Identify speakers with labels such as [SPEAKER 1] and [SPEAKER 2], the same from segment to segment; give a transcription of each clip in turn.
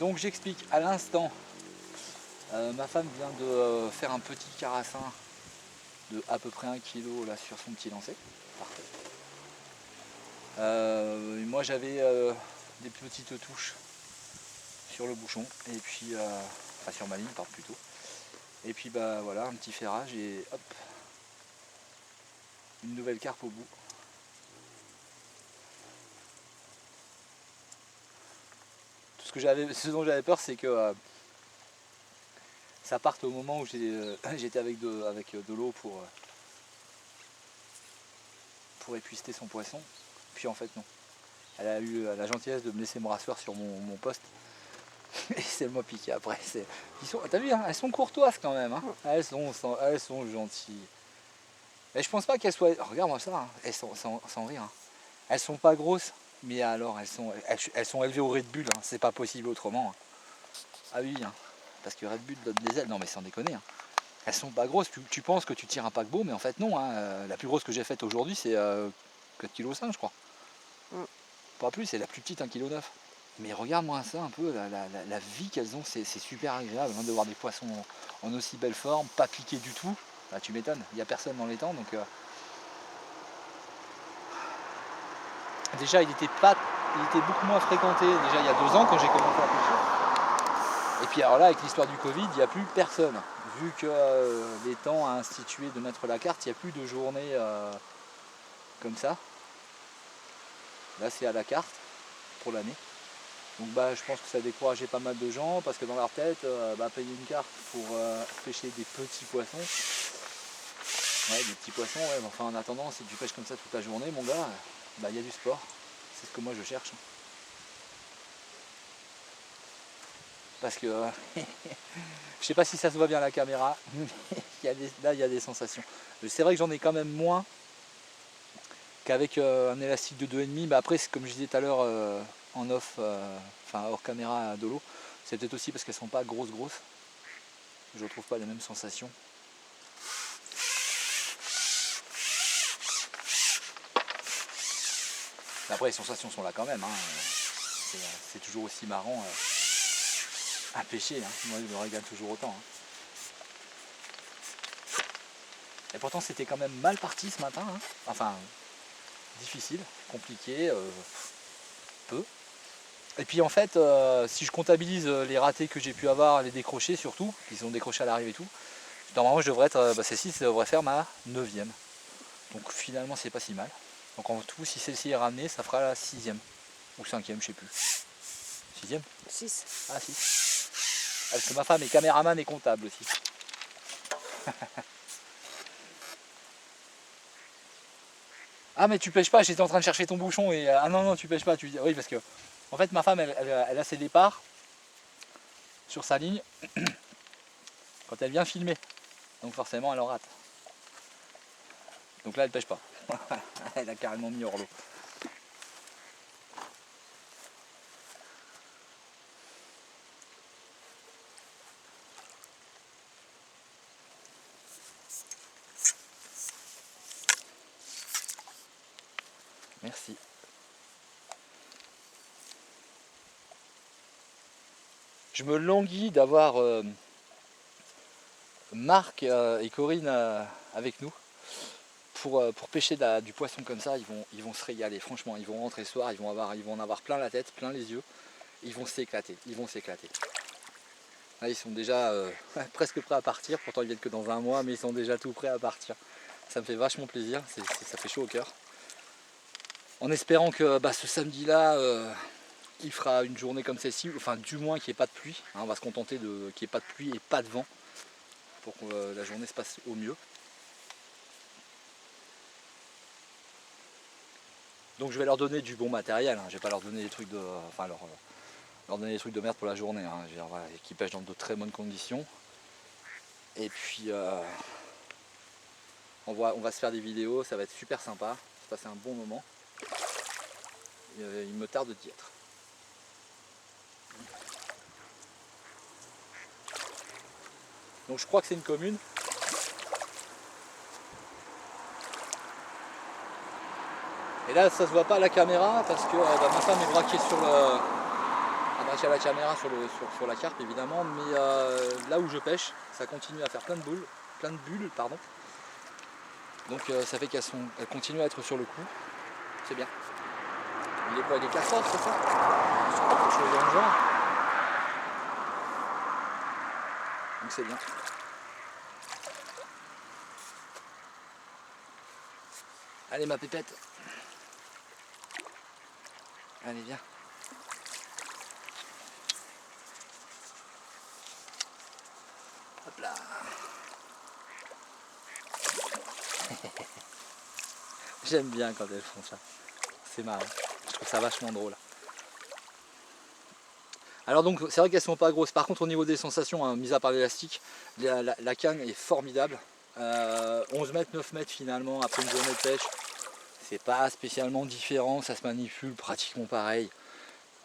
[SPEAKER 1] Donc j'explique à l'instant, ma femme vient de faire un petit carassin de à peu près 1 kg là sur son petit lancer. Parfait. Moi j'avais des petites touches sur le bouchon et puis enfin sur ma ligne pardon plutôt. Et puis bah voilà un petit ferrage et hop, une nouvelle carpe au bout. Ce dont j'avais peur, c'est que ça parte au moment où j'étais avec de l'eau pour épuister son poisson. Puis en fait non. Elle a eu la gentillesse de me laisser me rasseoir sur mon poste. Et c'est moi piqué après. T'as vu, hein, elles sont courtoises quand même. Hein. Elles sont gentilles. Et je pense pas qu'elles soient. Regarde-moi ça, hein. Elles sont sans rire. Hein. Elles sont pas grosses, mais alors elles sont élevées au Red Bull. Hein. C'est pas possible autrement. Hein. Ah oui, hein. Parce que Red Bull donne des ailes. Non mais sans déconner. Hein. Elles sont pas grosses. Tu penses que tu tires un paquebot, mais en fait non. Hein. La plus grosse que j'ai faite aujourd'hui, c'est 4,5 kg je crois. Pas plus, c'est la plus petite 1,9 kg. Mais regarde-moi ça un peu, la vie qu'elles ont, c'est super agréable hein, de voir des poissons en aussi belle forme, pas piqués du tout. Bah, tu m'étonnes, il n'y a personne dans les temps. Donc, déjà, il était beaucoup moins fréquenté déjà il y a 2 ans quand j'ai commencé à pêcher. Et puis alors là, avec l'histoire du Covid, il n'y a plus personne. Vu que l'Étang a institué de mettre la carte, il n'y a plus de journée comme ça. Là, c'est à la carte pour l'année. Donc bah, je pense que ça a découragé pas mal de gens parce que dans leur tête, payer une carte pour pêcher des petits poissons, ouais, des petits poissons, ouais, enfin en attendant, si tu pêches comme ça toute la journée, mon gars, il y a du sport. C'est ce que moi je cherche. Parce que je sais pas si ça se voit bien à la caméra, mais là il y a des sensations. C'est vrai que j'en ai quand même moins qu'avec un élastique de 2,5, mais après, comme je disais tout à l'heure en off, enfin hors caméra de l'eau, c'est peut-être aussi parce qu'elles sont pas grosses. Je retrouve pas les mêmes sensations. Après, les sensations sont là quand même. Hein. C'est toujours aussi marrant à pêcher. Hein. Moi, je me régale toujours autant. Hein. Et pourtant, c'était quand même mal parti ce matin. Hein. Enfin, difficile, compliqué, peu. Et puis en fait, si je comptabilise les ratés que j'ai pu avoir, les décrochés surtout, qui sont décrochés à l'arrivée et tout, normalement je devrais être, celle-ci ça devrait faire ma 9e. Donc finalement c'est pas si mal. Donc en tout, si celle-ci est ramenée, ça fera la 6e. Ou 5e, je sais plus. 6e
[SPEAKER 2] 6.
[SPEAKER 1] Ah 6. Parce que ma femme est caméraman et comptable aussi. Ah mais tu pêches pas, j'étais en train de chercher ton bouchon et ah non tu pêches pas, tu dis oui parce que en fait ma femme elle a ses départs sur sa ligne quand elle vient filmer. Donc forcément elle en rate. Donc là elle pêche pas. Elle a carrément mis hors l'eau. Merci. Je me languis d'avoir Marc et Corinne avec nous pour pêcher du poisson comme ça. Ils vont se régaler, franchement. Ils vont rentrer ce soir, ils vont en avoir plein la tête, plein les yeux. Ils vont s'éclater, Là, ils sont déjà presque prêts à partir, pourtant ils viennent que dans 1 mois, mais ils sont déjà tout prêts à partir. Ça me fait vachement plaisir, ça fait chaud au cœur. En espérant que ce samedi-là, il fera une journée comme celle-ci, enfin du moins qu'il n'y ait pas de pluie. Hein, on va se contenter qu'il n'y ait pas de pluie et pas de vent pour que la journée se passe au mieux. Donc je vais leur donner du bon matériel, hein. Je vais pas leur donner des trucs de. Enfin leur donner des trucs de merde pour la journée. Hein. Je veux dire, voilà, qui pêchent dans de très bonnes conditions. Et puis on va se faire des vidéos, ça va être super sympa, se passer un bon moment. Et, il me tarde d'y être. Donc je crois que c'est une commune. Et là ça se voit pas à la caméra parce que ma femme est braquée sur le. Ah Là j'ai la caméra sur la carpe évidemment, mais là où je pêche, ça continue à faire plein de bulles, pardon. Donc ça fait qu'elles continuent à être sur le coup. C'est bien. Il est quoi, il est 14, c'est ça? Je crois quelque chose dans le genre. Donc c'est bien. Allez ma pépette. Allez viens. Hop là. J'aime bien quand elles font ça. C'est marrant. Je trouve ça vachement drôle. Alors donc c'est vrai qu'elles sont pas grosses. Par contre au niveau des sensations, hein, mis à part l'élastique, la canne est formidable. 11 mètres, 9 mètres finalement après une journée de pêche. C'est pas spécialement différent, ça se manipule pratiquement pareil.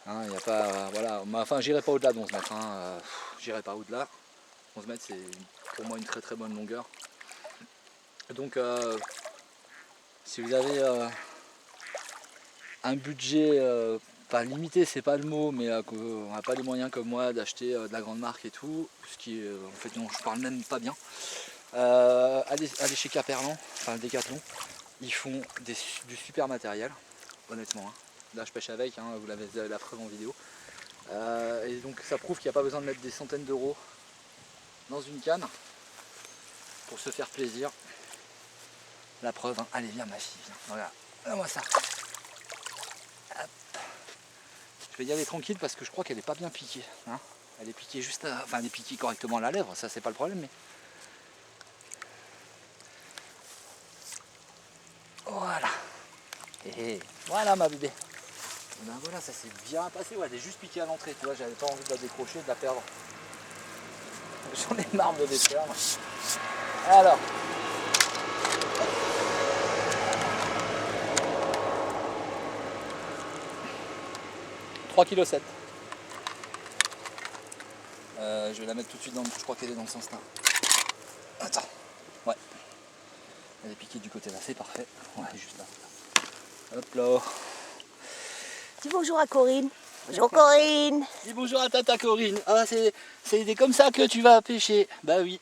[SPEAKER 1] Hein, y a pas, voilà. Enfin j'irai pas au-delà de 11 mètres. Hein. J'irai pas au-delà. 11 mètres c'est pour moi une très très bonne longueur. Donc si vous avez un budget pas limité, c'est pas le mot, mais qu'on n'a pas les moyens comme moi d'acheter de la grande marque et tout, ce qui est en fait non, je parle même pas bien. Allez chez Caperlan, enfin le Décathlon, ils font du super matériel, honnêtement. Hein. Là je pêche avec, hein, vous avez la preuve en vidéo. Et donc ça prouve qu'il n'y a pas besoin de mettre des centaines d'euros dans une canne pour se faire plaisir. La preuve, hein. Allez viens ma fille, viens, regarde, donne-moi ça. Hop. Je vais y aller tranquille parce que je crois qu'elle n'est pas bien piquée. Hein. Elle est piquée juste à... Enfin elle est piquée correctement à la lèvre, ça c'est pas le problème, mais. Voilà. Et voilà ma bébé. Et ben voilà, ça s'est bien passé. Ouais, elle est juste piquée à l'entrée, tu vois, j'avais pas envie de la décrocher, de la perdre. J'en ai marre de les perdre. Alors. 3,7 kg. Je vais la mettre tout de suite dans le... Je crois qu'elle est dans le sens là. Attends. Ouais. Elle est piquée du côté là, c'est parfait. Ouais, juste là. Hop là.
[SPEAKER 2] Dis bonjour à Corinne. Bonjour Corinne.
[SPEAKER 1] Dis bonjour à tata Corinne. Ah, c'est comme ça que tu vas pêcher. Bah oui.